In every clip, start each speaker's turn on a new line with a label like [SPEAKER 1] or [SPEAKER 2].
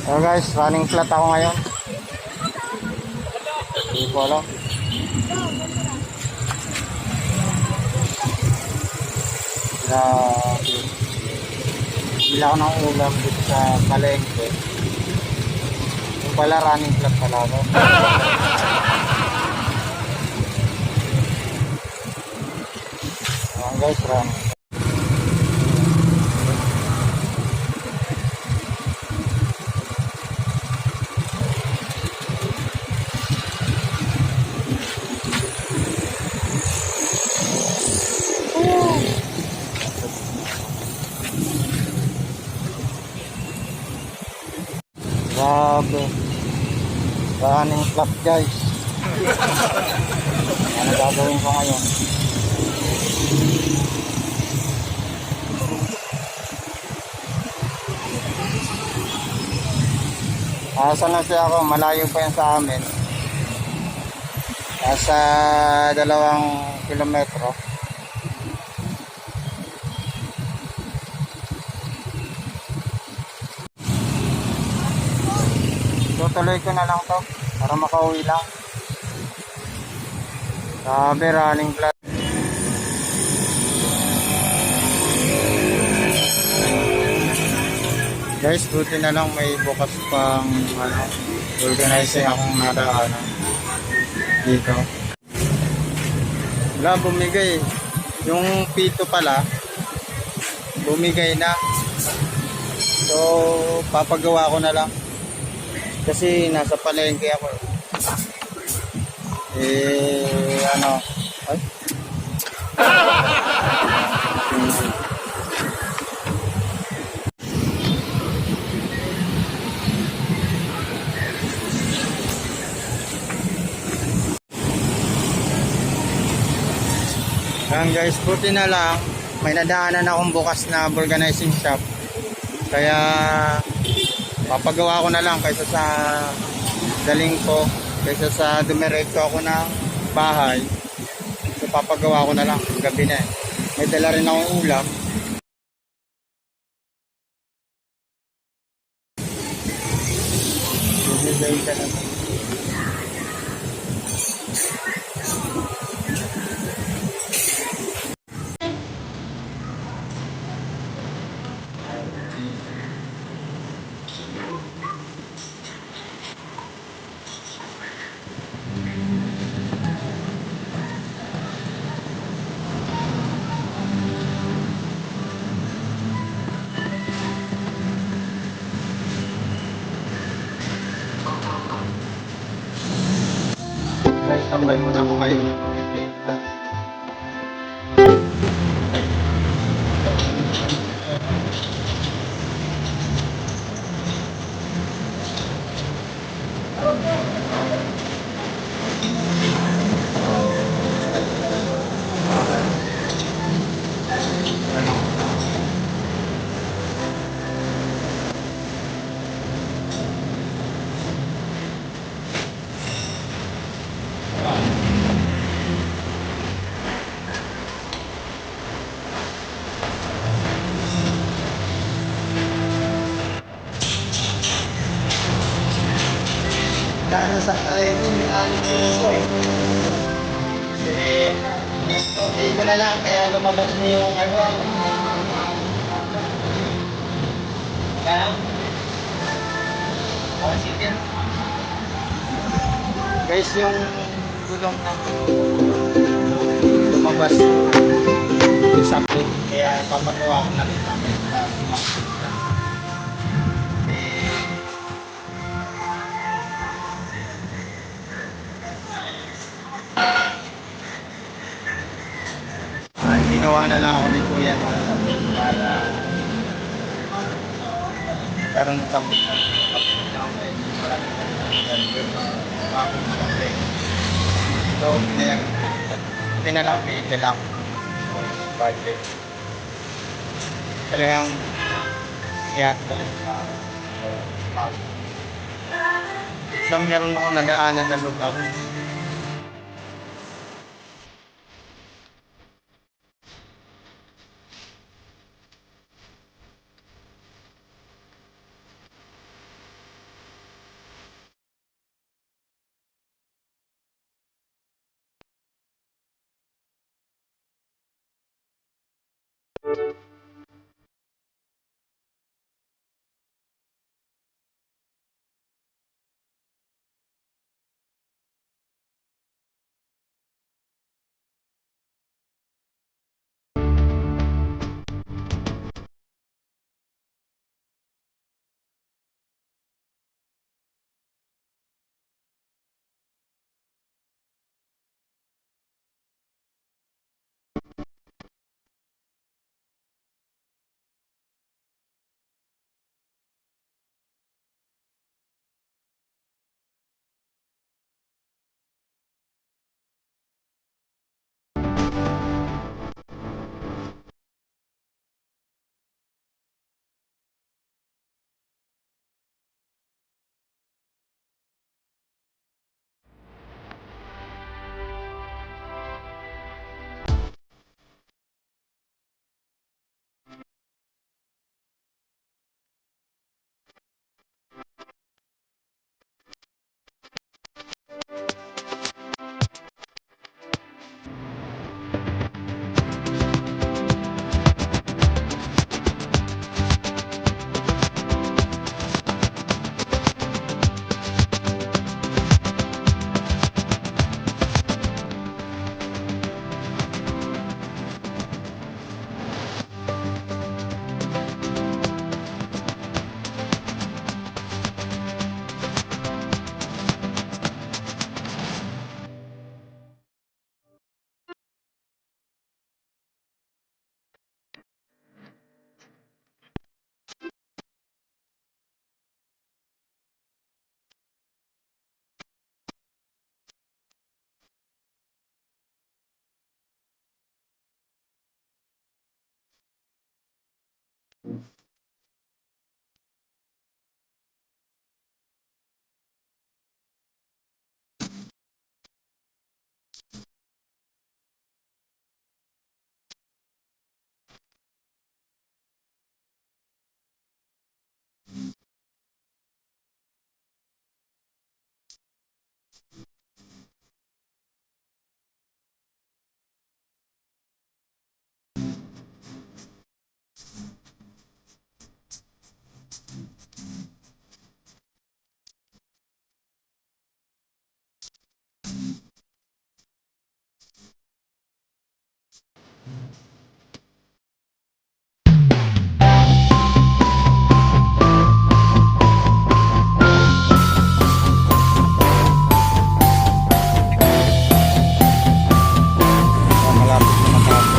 [SPEAKER 1] So guys, running flat ako ngayon. Hindi ko alam. Grabe. Bila ako ng ulam dito sa palengke. Yung pala running flat pala ako. Ayan guys, running. Grabe. Running flat guys. Ano gagawin ko ngayon? Asa na siya ako, malayo pa yan sa amin. Nasa 2 kilometro. Tutuloy ko na lang to para makauwi lang. Sabi running flat. Guys, buti na lang may bukas pang organizing akong nadaanan dito. Wala, bumigay. Yung pito pala bumigay na. So papagawa ko na lang kasi nasa palengke ako. Ay. Ayan guys, buti na lang may nadaanan akong bukas na vulcanizing shop, kaya papagawa ko na lang kaysa sa daling ko, kaysa sa dumiretso ako ng bahay. So papagawa ko na lang, gabi na eh. May dala rin akong ulam. Bibigay ka na. Guys, tambay muna ako kayo. Dahil sa okay ko na lang, kaya lumabas na yung guys, yung gulong na lumabas yung sakit, kaya papagawa ko na rin namin. Ginawa na lang ako ni Kuya para karoon kami. So, hindi na lang, may lang budget. Talagang so, meron ako nadaanan na lugar. Malapit na matapos.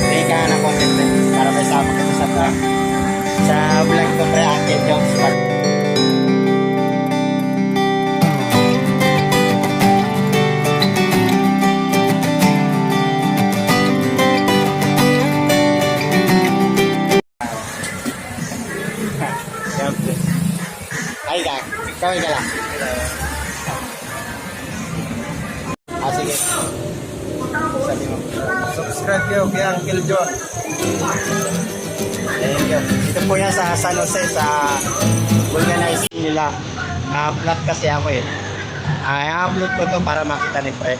[SPEAKER 1] Teka na content para may sama kita sa vlog ko pre Uncle Jobs. Ay ka, ikaw ka lang. Sige. Sabi mo.
[SPEAKER 2] Subscribe kayo kay Uncle John.
[SPEAKER 1] Thank you. Ito po yan sa San Jose, sa vulcanizing nila. Flat kasi ako eh. I-upload ko to para makita ni Pre.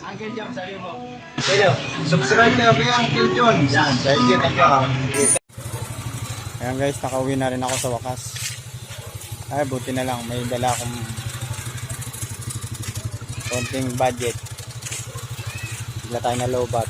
[SPEAKER 1] Uncle Jom, sabi mo.
[SPEAKER 2] Subscribe kayo kay Uncle John.
[SPEAKER 1] Thank you, thank you. Ayan guys, nakauwi na rin ako sa wakas. Ay, buti na lang. May dala akong konting budget. Bigla tayo na low bat.